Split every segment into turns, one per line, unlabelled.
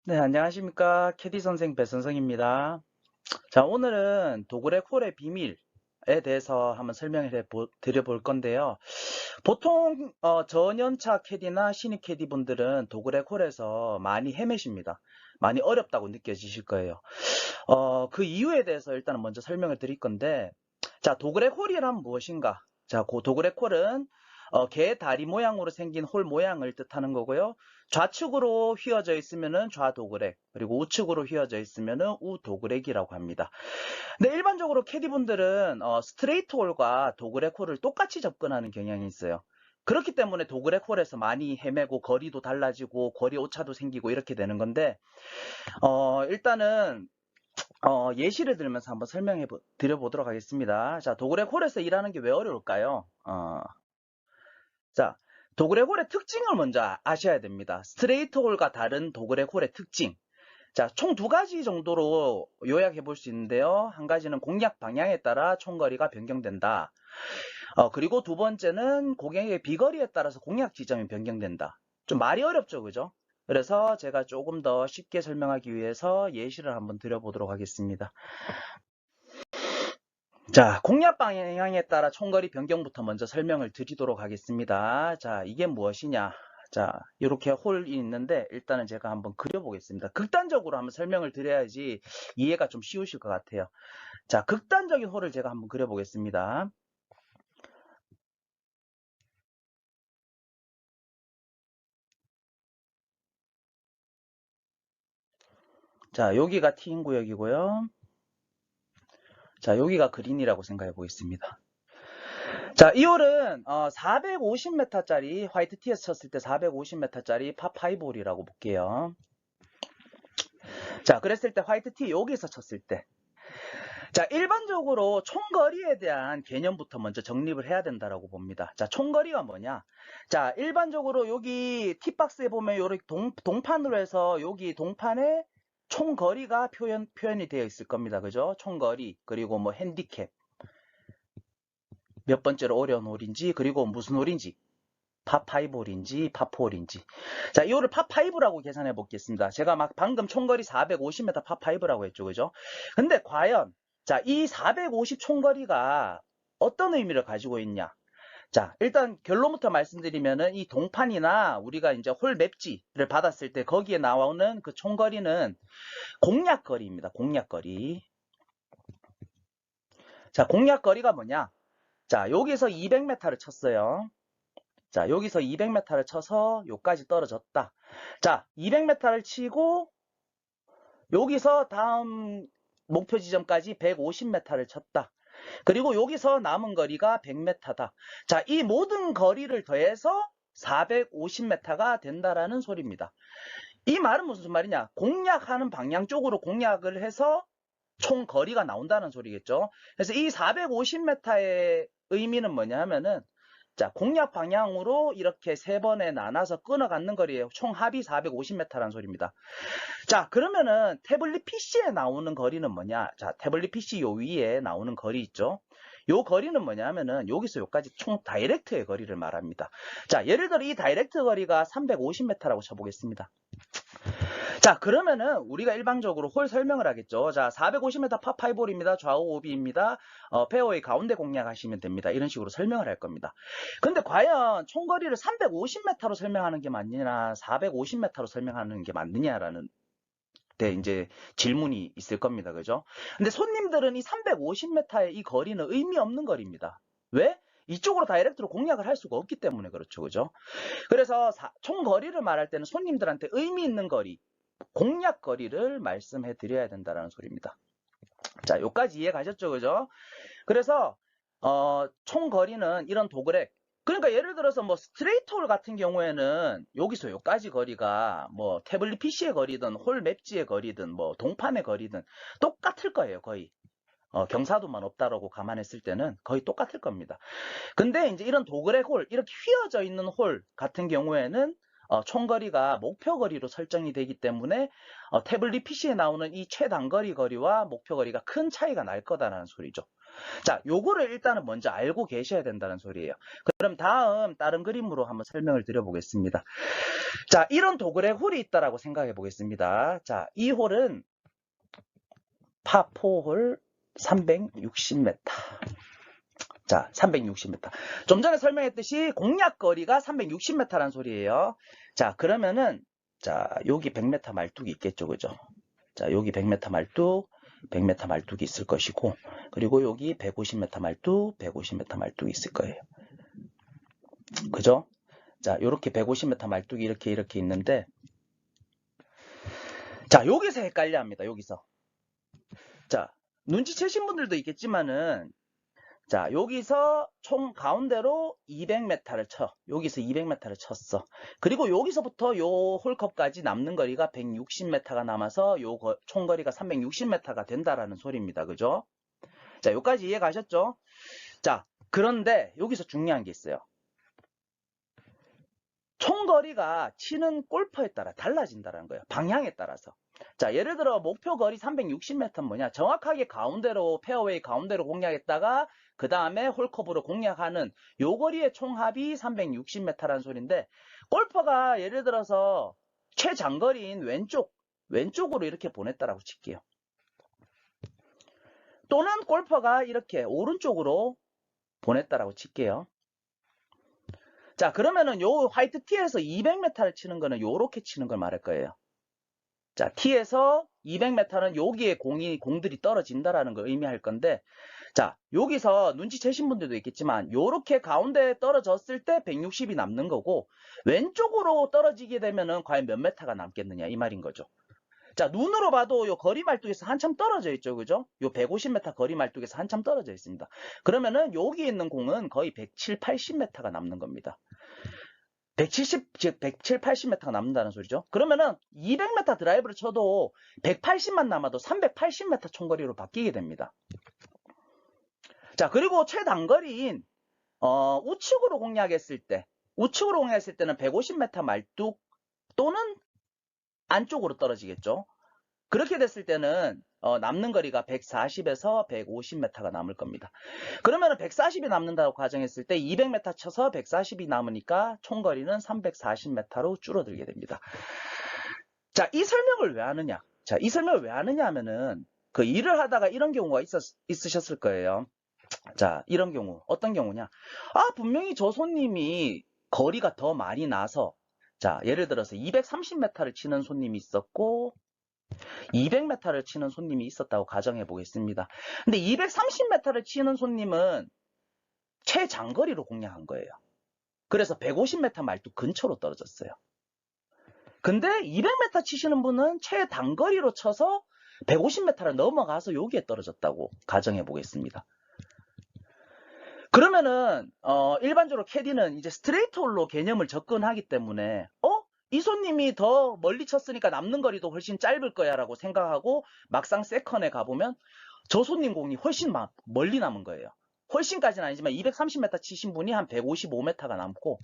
네, 안녕하십니까. 캐디 선생 배선성입니다. 자, 오늘은 도그렉 홀의 비밀에 대해서 한번 드려볼 건데요. 보통 저년차 캐디나 신입 캐디 분들은 도그렉 홀에서 많이 헤매십니다. 많이 어렵다고 느껴지실 거예요. 그 이유에 대해서 일단은 먼저 설명을 드릴 건데, 자, 도그렉 홀이란 무엇인가? 자, 그 도그렉 홀은 개 다리 모양으로 생긴 홀 모양을 뜻하는 거고요. 좌측으로 휘어져 있으면은 좌도그렉, 그리고 우측으로 휘어져 있으면은 우도그렉이라고 합니다. 근데 일반적으로 캐디분들은 스트레이트 홀과 도그렉 홀을 똑같이 접근하는 경향이 있어요. 그렇기 때문에 도그렉 홀에서 많이 헤매고 거리도 달라지고 거리 오차도 생기고 이렇게 되는 건데, 일단은 예시를 들면서 한번 드려보도록 하겠습니다. 자, 도그렉 홀에서 일하는 게 왜 어려울까요? 자, 도그렉 홀의 특징을 먼저 아셔야 됩니다. 스트레이트 홀과 다른 도그렉 홀의 특징. 자, 총 두 가지 정도로 요약해 볼 수 있는데요. 한 가지는 공략 방향에 따라 총거리가 변경된다. 그리고 두 번째는 고객의 비거리에 따라서 공략 지점이 변경된다. 좀 말이 어렵죠, 그죠? 그래서 제가 조금 더 쉽게 설명하기 위해서 예시를 한번 드려보도록 하겠습니다. 자, 공략 방향에 따라 총거리 변경부터 먼저 설명을 드리도록 하겠습니다. 자, 이게 무엇이냐? 자, 이렇게 홀이 있는데 일단은 제가 한번 그려보겠습니다. 극단적으로 한번 설명을 드려야지 이해가 좀 쉬우실 것 같아요. 자, 극단적인 홀을 제가 한번 그려보겠습니다. 자, 여기가 티인 구역이고요. 자, 여기가 그린이라고 생각해 보겠습니다. 자, 이 홀은 450m짜리 화이트 티에서 쳤을 때 450m짜리 파5 홀이라고 볼게요. 자, 그랬을 때 화이트 티 여기서 쳤을 때, 자, 일반적으로 총거리에 대한 개념부터 먼저 정립을 해야 된다라고 봅니다. 자, 총거리가 뭐냐? 자, 일반적으로 여기 티박스에 보면 요렇게 동판으로 해서 여기 동판에 총거리가 표현이 되어 있을 겁니다. 그죠? 총거리, 그리고 뭐 핸디캡, 몇 번째로 어려운 홀인지, 그리고 무슨 홀인지, 파5 홀인지, 파4 홀인지. 자, 이거를 파5라고 계산해 보겠습니다. 제가 막 방금 총거리 450m 파5라고 했죠. 그죠? 근데 과연, 자, 이 450 총거리가 어떤 의미를 가지고 있냐? 자, 일단 결론부터 말씀드리면은 이 동판이나 우리가 이제 홀 맵지를 받았을 때 거기에 나오는 그 총거리는 공략거리입니다. 공략거리. 자, 공략거리가 뭐냐? 자, 여기서 200m를 쳤어요. 자, 여기서 200m를 쳐서 여기까지 떨어졌다. 자, 200m를 치고 여기서 다음 목표 지점까지 150m를 쳤다. 그리고 여기서 남은 거리가 100m다. 자, 이 모든 거리를 더해서 450m가 된다라는 소리입니다. 이 말은 무슨 말이냐? 공략하는 방향 쪽으로 공략을 해서 총 거리가 나온다는 소리겠죠. 그래서 이 450m의 의미는 뭐냐 하면은, 자, 공략 방향으로 이렇게 세 번에 나눠서 끊어가는 거리예요. 총 합이 450m라는 소리입니다. 자, 그러면은 태블릿 PC에 나오는 거리는 뭐냐? 자, 태블릿 PC 요 위에 나오는 거리 있죠? 요 거리는 뭐냐 하면은 여기서 여기까지 총 다이렉트의 거리를 말합니다. 자, 예를 들어 이 다이렉트 거리가 350m라고 쳐보겠습니다. 자, 그러면은 우리가 일반적으로 홀 설명을 하겠죠. 자, 450m 파5홀입니다. 좌우 오비입니다. 페어웨이 가운데 공략하시면 됩니다. 이런 식으로 설명을 할 겁니다. 근데 과연 총거리를 350m로 설명하는 게 맞느냐, 450m로 설명하는 게 맞느냐라는 이제 질문이 있을 겁니다. 그죠? 근데 손님들은 이 350m의 이 거리는 의미 없는 거리입니다. 왜? 이쪽으로 다이렉트로 공략을 할 수가 없기 때문에 그렇죠. 그죠? 그래서 총 거리를 말할 때는 손님들한테 의미 있는 거리, 공략 거리를 말씀해 드려야 된다는 소리입니다. 자, 여기까지 이해 가셨죠? 그죠? 그래서 총 거리는 이런 도그렉, 그러니까 예를 들어서 뭐 스트레이트 홀 같은 경우에는 여기서 여기까지 거리가 뭐 태블릿 PC의 거리든 홀 맵지의 거리든 뭐 동판의 거리든 똑같을 거예요. 거의. 경사도만 없다라고 감안했을 때는 거의 똑같을 겁니다. 근데 이제 이런 도그렉 홀, 이렇게 휘어져 있는 홀 같은 경우에는 총거리가 목표거리로 설정이 되기 때문에 태블릿 PC에 나오는 이 최단거리 거리와 목표거리가 큰 차이가 날 거다라는 소리죠. 자, 요거를 일단은 먼저 알고 계셔야 된다는 소리예요. 그럼 다음 다른 그림으로 한번 설명을 드려보겠습니다. 자, 이런 도그렉 홀이 있다라고 생각해 보겠습니다. 자, 이 홀은 파4홀 360m. 자, 360m. 좀 전에 설명했듯이 공략 거리가 360m라는 소리예요. 자, 그러면은 자, 여기 100m 말뚝이 있겠죠, 그죠? 자, 여기 100m 말뚝, 100m 말뚝이 있을 것이고, 그리고 여기 150m 말뚝, 150m 말뚝이 있을 거예요. 그죠? 자, 요렇게 150m 말뚝이 이렇게 있는데, 자, 여기서 헷갈려 합니다, 여기서. 자, 눈치채신 분들도 있겠지만은, 자, 여기서 총 가운데로 200m를 쳐. 여기서 200m를 쳤어. 그리고 여기서부터 요 홀컵까지 남는 거리가 160m가 남아서 요 총거리가 360m가 된다라는 소리입니다. 그죠? 자, 여기까지 이해 가셨죠? 자, 그런데 여기서 중요한 게 있어요. 총거리가 치는 골퍼에 따라 달라진다는 거예요. 방향에 따라서. 자, 예를 들어 목표 거리 360m는 뭐냐? 정확하게 가운데로 페어웨이 가운데로 공략했다가 그 다음에 홀컵으로 공략하는 요 거리의 총합이 360m라는 소리인데, 골퍼가 예를 들어서 최장거리인 왼쪽으로 이렇게 보냈다라고 칠게요. 또는 골퍼가 이렇게 오른쪽으로 보냈다라고 칠게요. 자, 그러면은 요 화이트 티에서 200m를 치는 거는 요렇게 치는 걸 말할 거예요. 자, T에서 200m는 여기에 공들이 떨어진다라는 걸 의미할 건데, 자, 여기서 눈치채신 분들도 있겠지만, 요렇게 가운데에 떨어졌을 때 160이 남는 거고, 왼쪽으로 떨어지게 되면은 과연 몇 메타가 남겠느냐, 이 말인 거죠. 자, 눈으로 봐도 요 거리 말뚝에서 한참 떨어져 있죠, 그죠? 요 150m 거리 말뚝에서 한참 떨어져 있습니다. 그러면은 여기 있는 공은 거의 170, 80m가 남는 겁니다. 170, 즉 170, 80m가 남는다는 소리죠. 그러면은 200m 드라이브를 쳐도 180만 남아도 380m 총거리로 바뀌게 됩니다. 자, 그리고 최단거리인 우측으로 공략했을 때는 150m 말뚝 또는 안쪽으로 떨어지겠죠. 그렇게 됐을 때는 남는 거리가 140에서 150m가 남을 겁니다. 그러면 140이 남는다고 가정했을 때 200m 쳐서 140이 남으니까 총거리는 340m로 줄어들게 됩니다. 자, 이 설명을 왜 하느냐? 자, 이 설명을 왜 하느냐 하면은 그 일을 하다가 이런 경우가 있으셨을 거예요. 자, 이런 경우. 어떤 경우냐? 아, 분명히 저 손님이 거리가 더 많이 나서, 자, 예를 들어서 230m를 치는 손님이 있었고 200m를 치는 손님이 있었다고 가정해 보겠습니다. 근데 230m를 치는 손님은 최장거리로 공략한 거예요. 그래서 150m 말뚝 근처로 떨어졌어요. 근데 200m 치시는 분은 최단거리로 쳐서 150m를 넘어가서 여기에 떨어졌다고 가정해 보겠습니다. 그러면은 일반적으로 캐디는 이제 스트레이트 홀로 개념을 접근하기 때문에 이 손님이 더 멀리 쳤으니까 남는 거리도 훨씬 짧을 거야 라고 생각하고 막상 세컨에 가보면 저 손님 공이 훨씬 멀리 남은 거예요. 훨씬까지는 아니지만 230m 치신 분이 한 155m가 남고,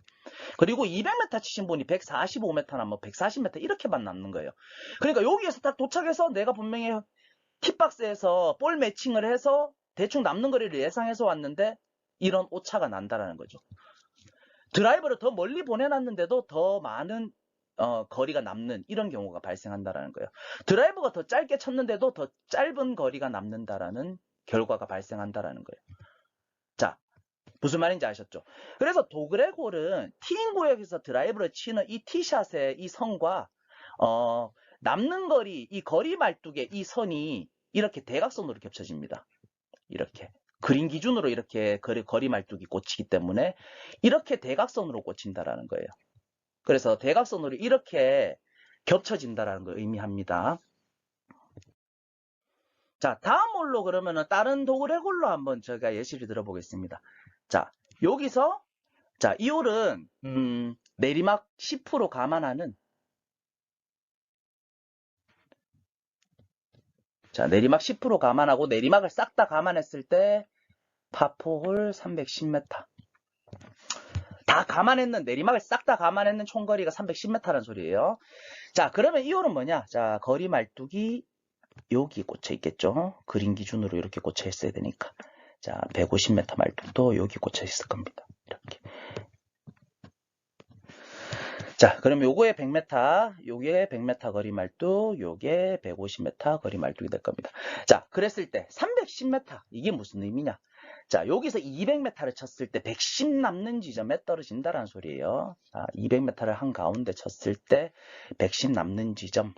그리고 200m 치신 분이 145m나 뭐 140m 이렇게만 남는 거예요. 그러니까 여기에서 딱 도착해서 내가 분명히 킥박스에서 볼 매칭을 해서 대충 남는 거리를 예상해서 왔는데 이런 오차가 난다라는 거죠. 드라이버를 더 멀리 보내놨는데도 더 많은 거리가 남는 이런 경우가 발생한다라는 거예요. 드라이버가 더 짧게 쳤는데도 더 짧은 거리가 남는다라는 결과가 발생한다라는 거예요. 자, 무슨 말인지 아셨죠? 그래서 도그렉 홀은 티인 구역에서 드라이버를 치는 이 티샷의 이 선과 남는 거리, 이 거리 말뚝의 이 선이 이렇게 대각선으로 겹쳐집니다. 이렇게. 그린 기준으로 이렇게 거리 말뚝이 꽂히기 때문에 이렇게 대각선으로 꽂힌다라는 거예요. 그래서 대각선으로 이렇게 겹쳐진다라는 걸 의미합니다. 자, 다음 홀로 그러면은 다른 도그렉 홀로 한번 제가 예시를 들어보겠습니다. 자, 여기서 자, 이 홀은 내리막 10% 감안하는, 자, 내리막 10% 감안하고 내리막을 싹 다 감안했을 때 파4홀 310m. 다 감안했는, 내리막을 싹 다 감안했는 총거리가 310m라는 소리예요. 자, 그러면 이 홀은 뭐냐? 자, 거리 말뚝이 여기 꽂혀 있겠죠. 그린 기준으로 이렇게 꽂혀 있어야 되니까. 자, 150m 말뚝도 여기 꽂혀 있을 겁니다. 이렇게. 자, 그럼 요거에 100m, 요게 100m 거리 말뚝, 요게 150m 거리 말뚝이 될 겁니다. 자, 그랬을 때 310m, 이게 무슨 의미냐? 자, 여기서 200m를 쳤을 때 110 남는 지점에 떨어진다라는 소리예요. 200m를 한가운데 쳤을 때 110 남는 지점,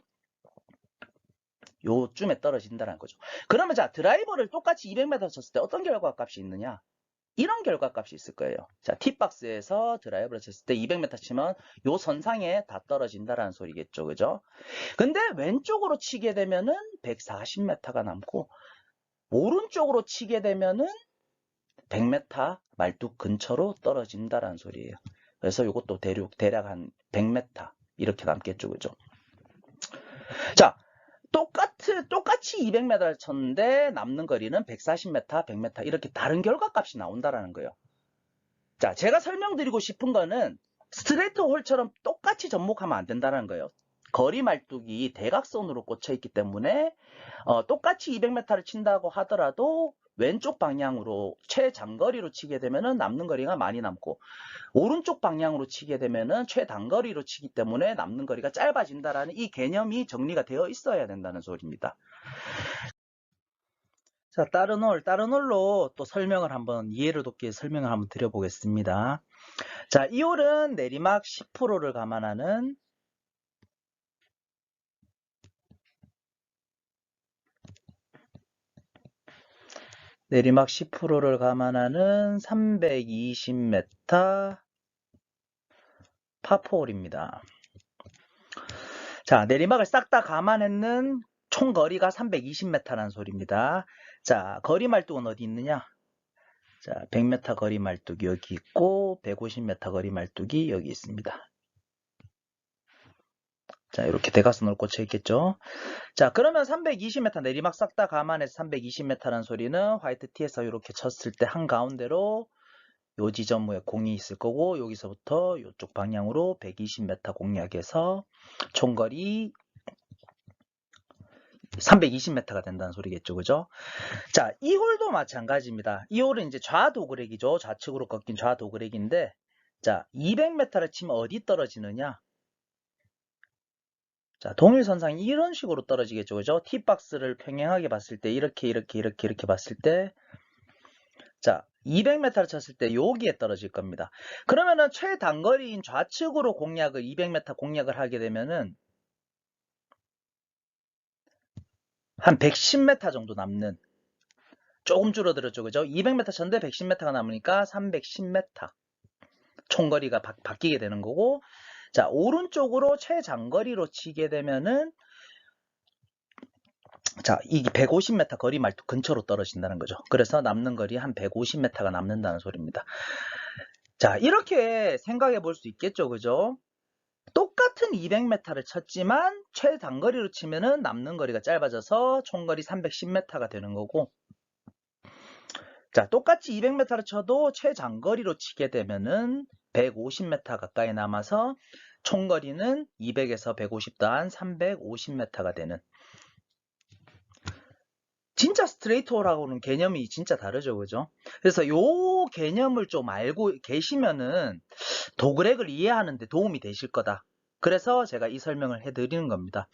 요쯤에 떨어진다는 거죠. 그러면 자, 드라이버를 똑같이 200m 쳤을 때 어떤 결과값이 있느냐? 이런 결과값이 있을 거예요. 자, 팁박스에서 드라이버를 쳤을 때 200m 치면 요 선상에 다 떨어진다라는 소리겠죠. 그죠? 근데 왼쪽으로 치게 되면은 140m가 남고, 오른쪽으로 치게 되면은 100m 말뚝 근처로 떨어진다라는 소리예요. 그래서 이것도 대략 한 100m 이렇게 남겠죠. 그죠? 자, 똑같이 200m를 쳤는데 남는 거리는 140m, 100m 이렇게 다른 결과값이 나온다라는 거예요. 자, 제가 설명드리고 싶은 거는 스트레이트 홀처럼 똑같이 접목하면 안 된다는 거예요. 거리 말뚝이 대각선으로 꽂혀 있기 때문에 똑같이 200m를 친다고 하더라도 왼쪽 방향으로 최장거리로 치게 되면 남는 거리가 많이 남고, 오른쪽 방향으로 치게 되면 최단거리로 치기 때문에 남는 거리가 짧아진다라는 이 개념이 정리가 되어 있어야 된다는 소리입니다. 자, 다른 홀로 또 설명을 한번, 이해를 돕기 위해 설명을 한번 드려보겠습니다. 자, 이 홀은 내리막 10%를 감안하는 내리막 10%를 감안하는 320m 파4홀입니다. 자, 내리막을 싹 다 감안했는 총 거리가 320m라는 소리입니다. 자, 거리 말뚝은 어디 있느냐? 자, 100m 거리 말뚝이 여기 있고 150m 거리 말뚝이 여기 있습니다. 자, 이렇게 대각선으로 꽂혀 있겠죠? 자, 그러면 320m 내리막 싹 다 감안해서 320m라는 소리는 화이트 티에서 이렇게 쳤을 때 한가운데로 요 지점에 공이 있을 거고, 여기서부터 이쪽 방향으로 120m 공략해서 총거리 320m가 된다는 소리겠죠. 그죠? 자, 이 홀도 마찬가지입니다. 이 홀은 이제 좌도그렉이죠. 좌측으로 꺾인 좌도그렉인데, 자, 200m를 치면 어디 떨어지느냐? 자, 동일선상이 이런 식으로 떨어지겠죠. 그죠? 팁박스를 평행하게 봤을 때, 이렇게 봤을 때, 자, 200m를 쳤을 때 여기에 떨어질 겁니다. 그러면은 최단거리인 좌측으로 200m 공략을 하게 되면은 한 110m 정도 남는, 조금 줄어들었죠. 그죠? 200m 쳤는데 110m가 남으니까 310m 총거리가 바뀌게 되는 거고, 자, 오른쪽으로 최장거리로 치게 되면은, 자, 이게 150m 거리 말뚝 근처로 떨어진다는 거죠. 그래서 남는 거리 한 150m가 남는다는 소리입니다. 자, 이렇게 생각해 볼 수 있겠죠. 그죠? 똑같은 200m를 쳤지만 최단거리로 치면은 남는 거리가 짧아져서 총거리 310m가 되는 거고, 자, 똑같이 200m를 쳐도 최장거리로 치게 되면은 150m 가까이 남아서 총거리는 200에서 150 더한 350m가 되는, 진짜 스트레이트홀하고는 개념이 진짜 다르죠. 그죠? 그래서 요 개념을 좀 알고 계시면은 도그렉을 이해하는 데 도움이 되실 거다. 그래서 제가 이 설명을 해드리는 겁니다.